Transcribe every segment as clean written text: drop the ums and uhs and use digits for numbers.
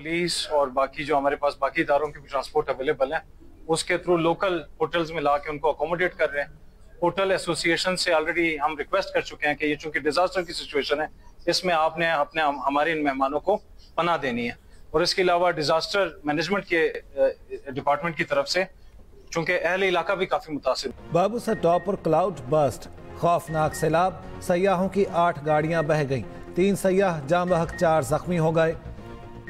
Police और बाकी जो हमारे पास बाकी इदारों की भी ट्रांसपोर्ट अवेलेबल है, उसके थ्रू लोकल होटल्स में ला के उनको अकोमोडेट कर रहे हैं। होटल एसोसिएशन से ऑलरेडी हम रिक्वेस्ट कर चुके हैं कि ये चूंकि डिजास्टर की सिचुएशन है, इसमें आपने अपने हमारे इन मेहमानों को पनाह देनी है। और इसके अलावा डिजास्टर मैनेजमेंट के डिपार्टमेंट की तरफ से चूंकि अहले इलाका भी काफी मुतासिर। बाबूसर टॉप पर क्लाउड बर्स्ट, खौफनाक सैलाब, सयाहों की 8 गाड़ियां बह गईं, 3 सयाह जाम बहक 4 जख्मी हो गए।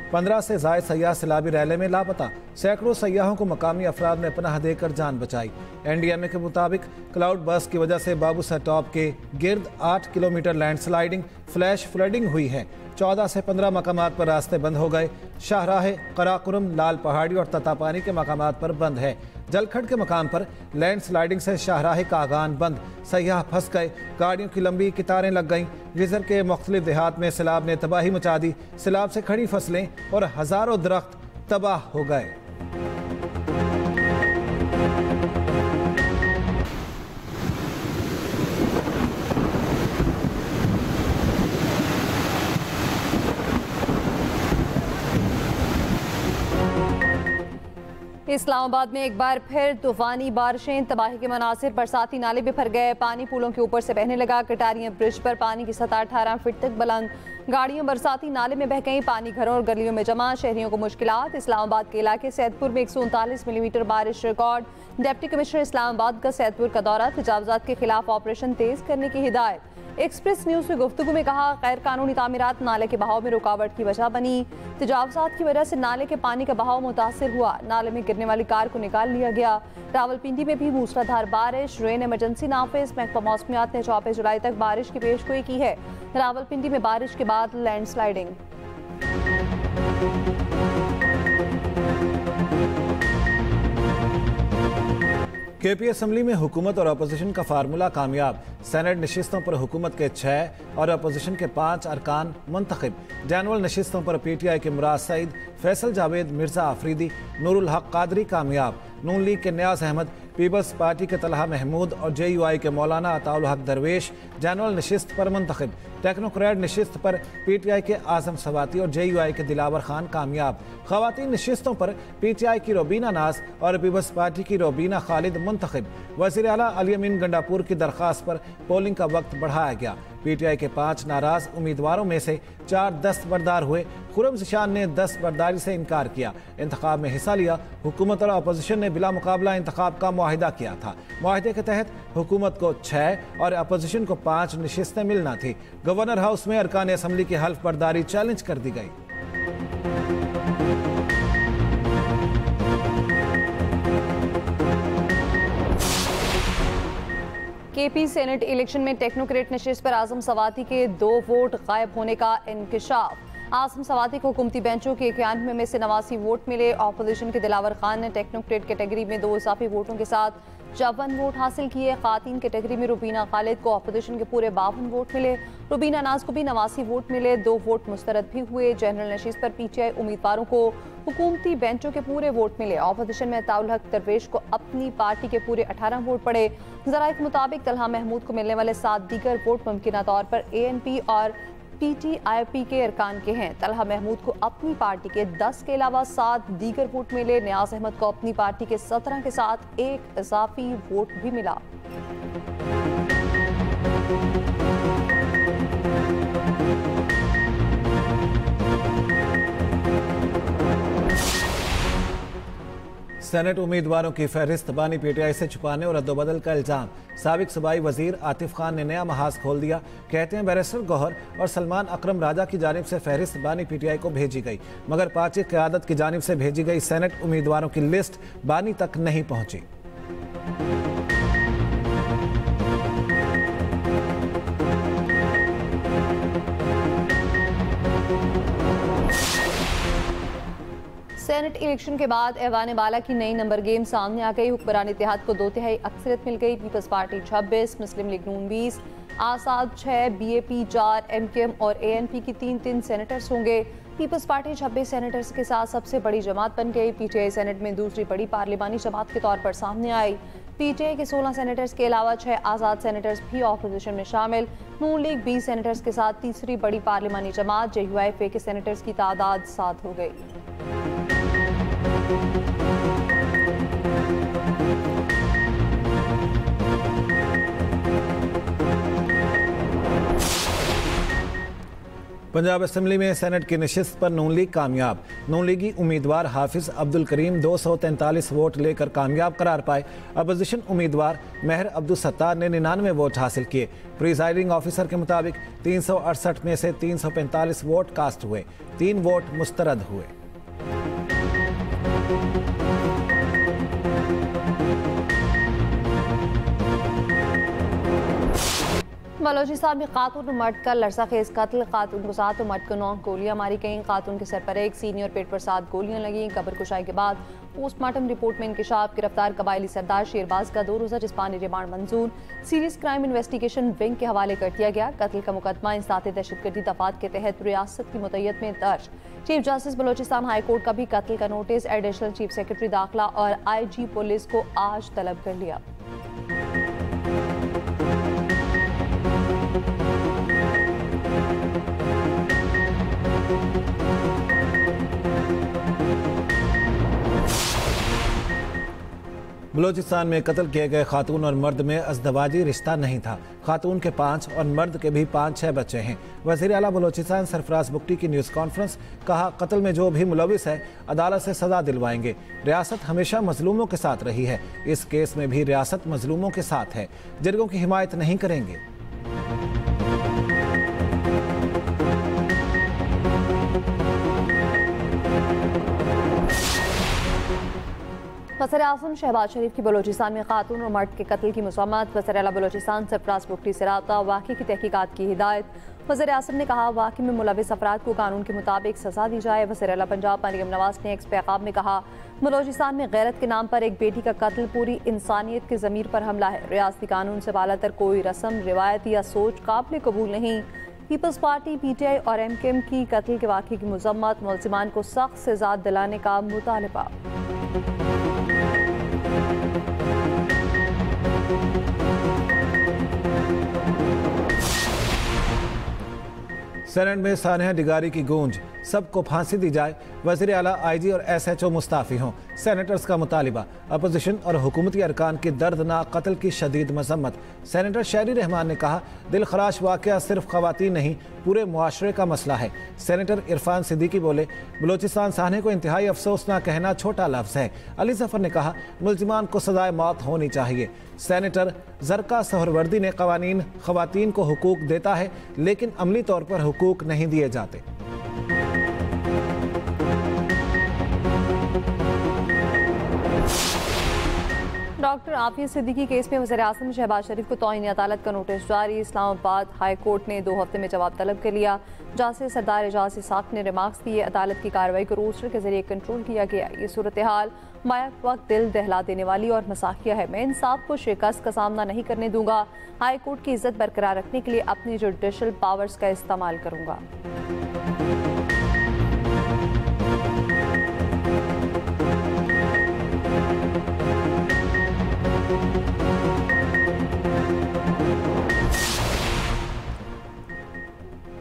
15 से ज्यादा सयाह सैलाबी रैले में लापता, सैकड़ों सयाहों को मकामी अफराद ने पनाह देकर जान बचाई। NDMA के मुताबिक क्लाउड बर्स्ट की वजह से बाबूसर टॉप के गिर्द 8 किलोमीटर लैंडस्लाइडिंग फ्लैश फ्लडिंग हुई है। 14 से 15 मकामात पर रास्ते बंद हो गए। शाहराह कराकुरम, लाल पहाड़ी और ततापानी के मकामात पर बंद है। जलखड़ के मकाम पर लैंडस्लाइडिंग से शाहराह कागान बंद, सयाह फंस गए, गाड़ियों की लंबी कतारें लग गईं। गिजर के मुख्तलिफ देहात में सैलाब ने तबाही मचा दी। सैलाब से खड़ी फसलें और हजारों दरख्त तबाह हो गए। इस्लामाबाद में एक बार फिर तूफानी बारिशें, तबाही के मनासिर, बरसाती नाले भी भर गए, पानी पुलों के ऊपर से बहने लगा। कटारिया ब्रिज पर पानी की सतह 18 फीट तक बुलंद, गाड़ियां बरसाती नाले में बह गईं, पानी घरों और गलियों में जमा, शहरियों को मुश्किलात। इस्लामाबाद के इलाके सैदपुर में 139 मिलीमीटर बारिश रिकॉर्ड। डिप्टी कमिश्नर इस्लामाबाद का सैदपुर का दौरा, तजावुजात के खिलाफ ऑपरेशन तेज करने की हिदायत। एक्सप्रेस न्यूज से गुफ्तगू में कहा, गैर कानूनी तामीरात नाले के बहाव में रुकावट की वजह बनी। तजावुजात की वजह से नाले के पानी का बहाव मुतासिर हुआ, नाले में गिरने वाली कार को निकाल लिया गया। रावलपिंडी में भी मूसलाधार बारिश, रेन इमरजेंसी नाफिज। महकमा मौसमियात ने 24 जुलाई तक बारिश की पेशगोई की है। रावलपिंडी में बारिश के बाद लैंडस्लाइडिंग। KP असम्बली में हुकूमत और अपोजिशन का फार्मूला कामयाब, सेनेट नशिस्तों पर हुकूमत के 6 और अपोजिशन के 5 अरकान मुंतखब। जनरल नशिस्तों पर PTI के मुराद सईद, फैसल जावेद, मिर्जा आफरीदी, नूरुल हक कादरी कामयाब। नून लीग के नियाज अहमद, पीपल्स पार्टी के तलहा महमूद और JUI के मौलाना अताउल हक दरवेश जनरल नशिस्त पर मुंतखब। टेक्नोक्रेट नशिस्त पर PTI के आजम सवाती और JUI के दिलावर खान कामयाब। खवातीन नशिस्तों पर PTI की रोबीना नाज और पीपल्स पार्टी की रोबीना खालिद मुंतखब। वज़ीर आला अली अमीन गंडापुर की दरख्वास्त पर पोलिंग का वक्त बढ़ाया गया। PTI के 5 नाराज उम्मीदवारों में से 4 दस्तबरदार हुए। खुरम ज़िशान ने दस्तबरदारी से इनकार किया। इंतखाब में हिस्सा लिया। हुकूमत और अपोजिशन ने बिला मुकाबला इंतखाब का मुआहिदा किया था। मुआहिदे के तहत हुकूमत को 6 और अपोजिशन को 5 नशिस्तें मिलना थी। गवर्नर हाउस में अरकान असम्बली की हल्फ बर्दारी चैलेंज कर दी गई। KP सेनेट इलेक्शन में टेक्नोक्रेट नशिस्त पर आजम सवाती के 2 वोट गायब होने का इंकशाफ। आजम सवाती को हुकूमती बेंचों के 91 में से 89 वोट मिले। अपोजिशन के दिलावर खान ने टेक्नोक्रेट कैटेगरी में 2 इजाफी वोटों के साथ 54 वोट हासिल किए। खातीन कैटेगरी में रुबीना खालिद को अपोजिशन के पूरे 52 वोट मिले। रुबीना नाज को भी 89 वोट मिले। 2 वोट मुस्तरद भी हुए। जनरल नशिस्त पर PTI उम्मीदवारों को हुकूमती बेंचों के पूरे वोट मिले। अपोजिशन में अताउल हक दरवेश को अपनी पार्टी के पूरे 18 वोट पड़े। ज़राए के मुताबिक तलहा महमूद को मिलने वाले 7 दीगर वोट मुमकिना तौर पर ANP और PTIP के अरकान के हैं। तलहा महमूद को अपनी पार्टी के 10 के अलावा 7 दीगर वोट मिले। नियाज अहमद को अपनी पार्टी के 17 के साथ 1 इजाफी वोट भी मिला। सेनेट उम्मीदवारों की फहरिस्त बानी PTI से छुपाने और अदोबदल का इल्जाम। साबिक सूबाई वजीर आतिफ खान ने नया महाज खोल दिया। कहते हैं बैरिस्टर गौहर और सलमान अकरम राजा की जानिब से फहरिस्त बानी PTI को भेजी गई, मगर पार्टी क़यादत की जानिब से भेजी गई सेनेट उम्मीदवारों की लिस्ट बानी तक नहीं पहुंची। सेनेट इलेक्शन के बाद ऐवान बाला की नई नंबर गेम सामने आ गई। हुक्मरान इत्तेहाद को 2/3 अक्सरियत मिल गई। पीपल्स पार्टी 26, मुस्लिम लीग नून 20, आसाद 6, BAP 4, MKM और ANP की 3-3 सेनेटर्स होंगे। पीपल्स पार्टी 26 सेनेटर्स के साथ सबसे बड़ी जमात बन गई। PTI सेनेट में दूसरी बड़ी पार्लिमानी जमात के तौर पर सामने आई। पीटीआई के 16 सेनेटर्स के अलावा 6 आज़ाद सेनेटर्स भी ऑपोजिशन में शामिल। नून लीग 20 सेनेटर्स के साथ तीसरी बड़ी पार्लिमानी जमात। JUIFA के सेनेटर्स की तादाद 7 हो गई। पंजाब असेंबली में सेनेट की नशिस्त पर नून लीग कामयाब। नून लीगी उम्मीदवार हाफिज अब्दुल करीम 243 वोट लेकर कामयाब करार पाए। अपोजिशन उम्मीदवार महर अब्दुल सत्तार ने 99 वोट हासिल किए। प्रिजाइडिंग ऑफिसर के मुताबिक 368 में से 345 वोट कास्ट हुए, 3 वोट मुस्तरद हुए। बलोचिस्तान में खातून और मर्द का लड़साखेज कत्ल। खातून को 7 और मर्द को 9 गोलियां मारी गईं। खातून के सर पर 1, सीने और पेट पर 7 गोलियां लगीं। कब्र कुशाई के बाद पोस्टमार्टम रिपोर्ट में इंकशाफ। गिरफ्तार कबायली सरदार शेरबाज का 2 रोज़ा जिस्मानी रिमांड मंजूर। सीरियस क्राइम इन्वेस्टिगेशन विंग के हवाले कर दिया गया। कत्ल का मुकदमा इंसदाद दहशतगर्दी दफात के तहत रियासत की मुतय्यद में दर्ज। Chief justice Balochistan high court का भी कत्ल का नोटिस। एडिशनल चीफ सेक्रेटरी दाखिला और IG पुलिस को आज तलब कर लिया। बलोचिस्तान में कत्ल किए गए खातून और मर्द में अज़दवाजी रिश्ता नहीं था। खातून के 5 और मर्द के भी 5-6 बच्चे हैं। वज़ीर आला बलोचिस्तान सरफराज बुगटी की न्यूज़ कॉन्फ्रेंस। कहा, कत्ल में जो भी मुलविस है अदालत से सज़ा दिलवाएंगे। रियासत हमेशा मजलूमों के साथ रही है, इस केस में भी रियासत मजलूमों के साथ है। जरगों की हिमायत नहीं करेंगे। वज़ीर आज़म शहबाज शरीफ की बलोचिस्तान में खातून और मर्द के कत्ल की मज़म्मत। वज़ीर आला बलोचिस्तान सरफराज बुगटी से राब्ता। वाक़े की तहकीकात की हिदायत। वज़ीर आज़म ने कहा, वाक़े में मुलविस अफराद को कानून के मुताबिक सज़ा दी जाए। वज़ीर आला पंजाब मरियम नवाज ने एक पैगाम में कहा, बलोचिस्तान में गैरत के नाम पर एक बेटी का कत्ल पूरी इंसानियत के ज़मीर पर हमला है। रियासती कानून से बालातर कोई रस्म, रिवायत या सोच काबिल कबूल नहीं। पीपल्स पार्टी, PTI और MKM की कत्ल के वाक़े की मज़म्मत। मुल्ज़िमान को सख्त सज़ा दिलाने का मुतालबा। सेनेट में सानिया डिगारी की गूंज। सबको फांसी दी जाए। वज़ीर आला, IG और SHO मुस्ताफ़ी हों। सेनेटर्स का मुतालिबा। अपोजिशन और हुकूमती अरकान की दर्दनाक कत्ल की शदीद मजम्मत। सेनेटर शहरी रहमान ने कहा, दिल खराश वाक़या सिर्फ ख़वातीन नहीं पूरे मुआशरे का मसला है। सेनेटर इरफान सिद्दीकी बोले, बलोचिस्तान साहने को इंतहाई अफसोसनाक कहना छोटा लफ्ज़ है। अली जफ़र ने कहा, मुल्ज़िमान को सज़ाए मौत होनी चाहिए। सेनेटर ज़रका सहरवर्दी ने क़वानीन ख़वातीन को हुकूक देता है, लेकिन अमली तौर पर हुकूक नहीं दिए जाते। डॉक्टर आफिया सिद्दीकी केस में वज़ीर आज़म शहबाज शरीफ को तौहीन अदालत का नोटिस जारी। इस्लामाबाद हाई कोर्ट ने 2 हफ्ते में जवाब तलब कर लिया। जज सरदार एजाज इसाक ने रिमार्क्स दिए। अदालत की कार्रवाई को रोस्टर के जरिए कंट्रोल किया गया। ये सूरत हाल बैक वक्त दिल दहला देने वाली और मसाकिया है। मैं इंसाफ को शिकस्त का सामना नहीं करने दूंगा। हाई कोर्ट की इज्जत बरकरार रखने के लिए अपनी जुडिशल पावर्स का इस्तेमाल करूंगा।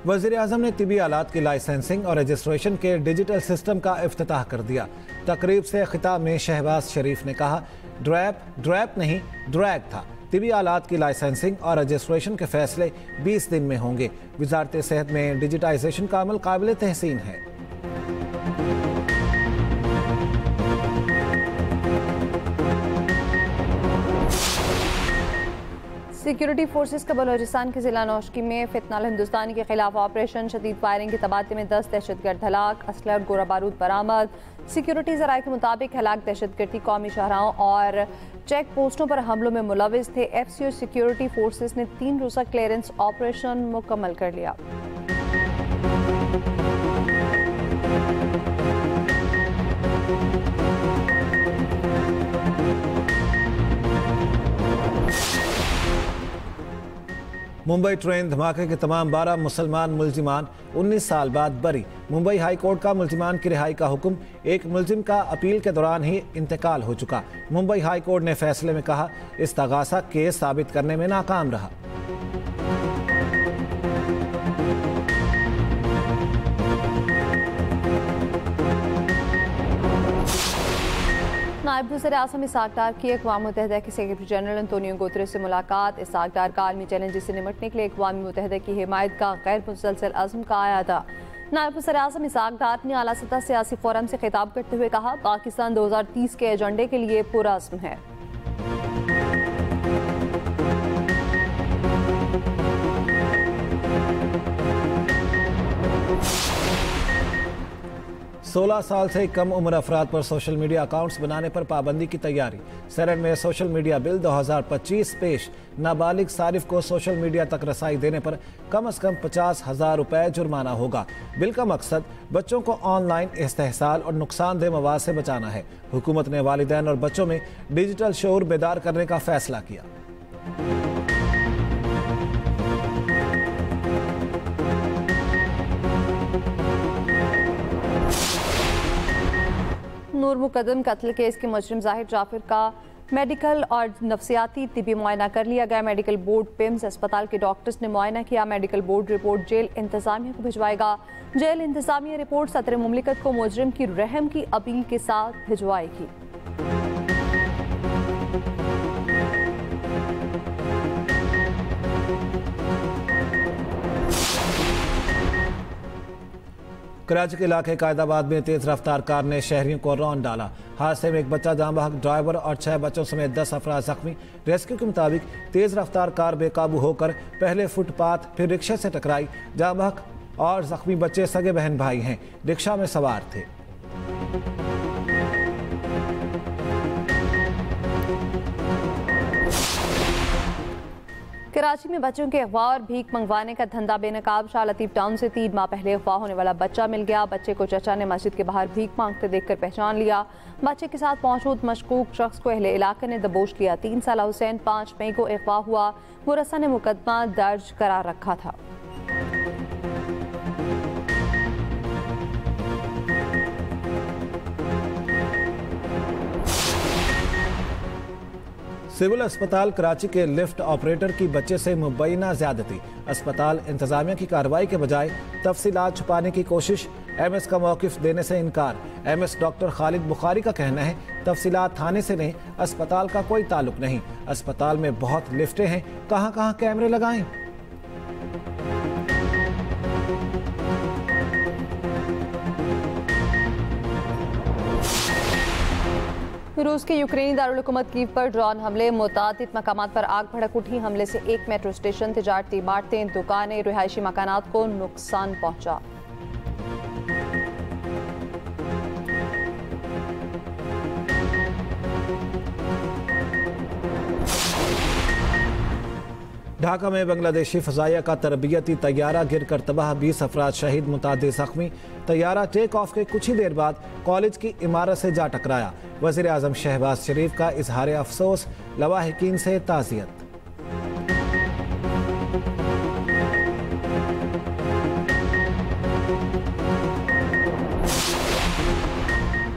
वज़ीर आज़म ने तिबी आलात की लाइसेंसिंग और रजिस्ट्रेशन के डिजिटल सिस्टम का इफ्तिताह कर दिया। तकरीब से खिताब में शहबाज शरीफ ने कहा, ड्रैप नहीं ड्रैग था। तिबी आलात की लाइसेंसिंग और रजिस्ट्रेशन के फैसले 20 दिन में होंगे। वज़ारत सेहत में डिजिटाइजेशन का अमल काबिल तहसीन है। सिक्योरिटी फोर्सेस का बलोचिस्तान के जिला नौशकी में फितनाल हिंदुस्तानी के खिलाफ ऑपरेशन। शदीद फायरिंग के तबादले में 10 दहशतगर्द हलाक। असला और गोला बारूद बरामद। सिक्योरिटी ज़राए के मुताबिक हलाक दहशतगर्दी कौमी शाहराहों और चेक पोस्टों पर हमलों में मुलविस थे। FCO सिक्योरिटी फोर्सेस ने 3 रोज़ा क्लियरेंस ऑपरेशन मुकम्मल कर लिया। मुंबई ट्रेन धमाके के तमाम 12 मुसलमान मुल्जिमान 19 साल बाद बरी। मुंबई हाई कोर्ट का मुल्जिमान की रिहाई का हुक्म, एक मुल्जिम का अपील के दौरान ही इंतकाल हो चुका। मुंबई हाई कोर्ट ने फैसले में कहा, इस्तगासा केस साबित करने में नाकाम रहा। नायब वज़ीर-ए-आज़म इसहाक डार की अक़वाम मुत्तहिदा के सेक्रेटरी जनरल अंतोनियो गुतरेस से मुलाकात। इसहाक डार का आलमी चैलेंजेस से निपटने के लिए अक़वाम मुत्तहिदा की हिमायत का गैर मुसलसल अज़्म का आया था। नायब वज़ीर-ए-आज़म इसहाक डार ने आला सतह सियासी फोरम से खिताब करते हुए कहा, पाकिस्तान 2030 के एजेंडे के लिए पुरअज़्म है। 16 साल से कम उम्र अफराद पर सोशल मीडिया अकाउंट्स बनाने पर पाबंदी की तैयारी। सेनेट में सोशल मीडिया बिल 2025 पेश। नाबालिग सारिफ को सोशल मीडिया तक रसाई देने पर कम से कम 50,000 रुपए जुर्माना होगा। बिल का मकसद बच्चों को ऑनलाइन इस्तेहसाल और नुकसानदेह मवाद से बचाना है। हुकूमत ने वालिदैन और बच्चों में डिजिटल शऊर बेदार करने का फैसला किया। नूर मुकद्दम कत्ल केस के मुजरिम जाहिर जाफिर का मेडिकल और नफ्सियाती तिबी मुआयना कर लिया गया। मेडिकल बोर्ड पिम्स अस्पताल के डॉक्टर्स ने मुआयना किया। मेडिकल बोर्ड रिपोर्ट जेल इंतजामिया को भिजवाएगा। जेल इंतजामिया रिपोर्ट सदर मुमलिकत को मुजरिम की रहम की अपील के साथ भिजवाएगी। कराची के इलाके कायदाबाद में तेज रफ्तार कार ने शहरियों को रौंद डाला। हादसे में एक बच्चा जाँ बहक, ड्राइवर और 6 बच्चों समेत 10 अफराद जख्मी। रेस्क्यू के मुताबिक तेज रफ्तार कार बेकाबू होकर पहले फुटपाथ फिर रिक्शे से टकराई। जाँ बहक और जख्मी बच्चे सगे बहन भाई हैं, रिक्शा में सवार थे। कराची में बच्चों के अगवा और भीख मंगवाने का धंधा बेनकाब। शाह लतीफ टाउन से 3 माह पहले अगवा होने वाला बच्चा मिल गया। बच्चे को चचा ने मस्जिद के बाहर भीख मांगते देखकर पहचान लिया। बच्चे के साथ मौजूद मशकूक शख्स को अहले इलाके ने दबोच लिया। 3 साल हुसैन 5 मई को अगवा हुआ। मुरस्सा ने मुकदमा दर्ज करार रखा था। सिविल अस्पताल कराची के लिफ्ट ऑपरेटर की बच्चे से मुबैना ज्यादती। अस्पताल इंतजामिया की कार्रवाई के बजाय तफसीलात छुपाने की कोशिश। एमएस का मौकिफ देने से इनकार। एमएस डॉक्टर खालिद बुखारी का कहना है, तफसीलात थाने से नहीं, अस्पताल का कोई ताल्लुक नहीं। अस्पताल में बहुत लिफ्टें हैं, कहाँ कहाँ कैमरे लगाएं। रूस के यूक्रेनी दारुल-हुकूमत कीव पर ड्रोन हमले। मुतादिद मकामात पर आग भड़क उठी। हमले से एक मेट्रो स्टेशन, तिजारती इमारतें, दुकानें, रिहायशी मकानात को नुकसान पहुंचा। ढाका में बांग्लादेशी फजाइया का तरबियती तैयारा गिरकर तबाह, 20 अफराद शहीद, मुतादिद जख्मी। तैयारा टेक ऑफ के कुछ ही देर बाद कॉलेज की इमारत से जा टकराया। वज़ीर आज़म शहबाज शरीफ का इजहार अफसोस, लवाहिकीन से ताज़ियत।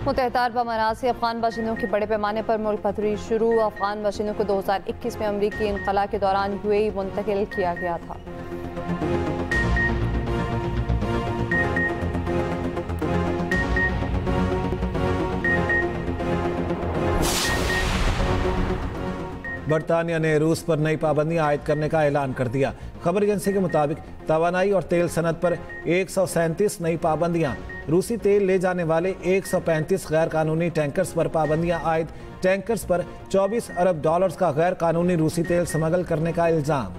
मुतहदा अरब अमारात से अफगान बाशिंदों की बड़े पैमाने पर मुल्क पथरी शुरू। अफगान बाशिंदों को 2021 में अमरीकी इनखला के दौरान यूएई मुंतकिल किया गया था। बरतानिया ने रूस पर नई पाबंदियां आयद करने का ऐलान कर दिया। खबर एजेंसी के मुताबिक तवानाई और तेल सनत पर 137 नई पाबंदियां। रूसी तेल ले जाने वाले 135 गैर कानूनी टैंकर्स पर पाबंदियां आयद। टैंकर्स पर $24 अरब का गैर कानूनी रूसी तेल स्मगल करने का इल्जाम।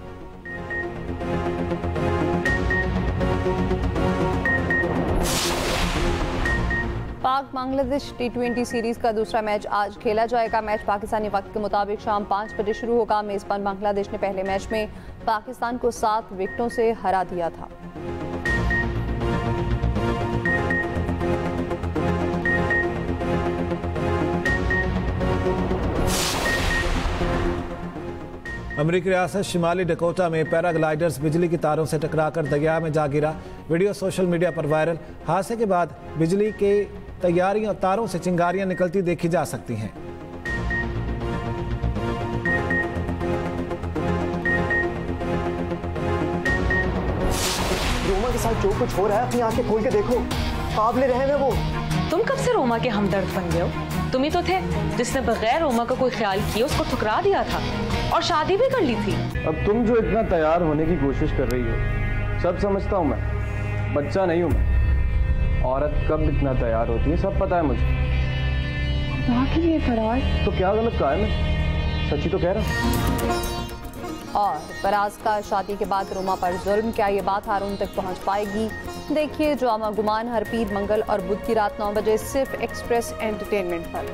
पाक बांग्लादेश T20 सीरीज का दूसरा मैच आज खेला जाएगा। मैच पाकिस्तानी वक्त के मुताबिक शाम 5 बजे शुरू होगा। मेजबान बांग्लादेश ने पहले मैच में पाकिस्तान को 7 विकेटों से हरा दिया था। अमरीकी रियासत शिमाली डकोटा में पैराग्लाइडर्स बिजली की तारों से टकराकर दरिया में जा गिरा। वीडियो सोशल मीडिया पर वायरल। हादसे के बाद बिजली के तैयारियों तारों से चिंगारियां निकलती देखी जा सकती हैं। रोमा के साथ जो कुछ हो रहा है अपनी आंखें खोल के देखो, काबिल रहम है वो। तुम कब से रोमा के हमदर्द बन गए हो? तुम ही तो थे जिसने बगैर रोमा का कोई ख्याल किए उसको ठुकरा दिया था और शादी भी कर ली थी। अब तुम जो इतना तैयार होने की कोशिश कर रही हो, सब समझता हूँ मैं, बच्चा नहीं हूँ मैं। औरत कब इतना तैयार होती है सब पता है मुझे। बाकी ये फराज तो क्या गलत कहा है मैं? सच्ची तो कह रहा हूँ। और फराज का शादी के बाद रोमा पर जुल्म, क्या ये बात हारून तक पहुंच पाएगी? देखिए ड्रामा गुमान हर पीर, मंगल और बुध की रात 9 बजे सिर्फ एक्सप्रेस एंटरटेनमेंट पर।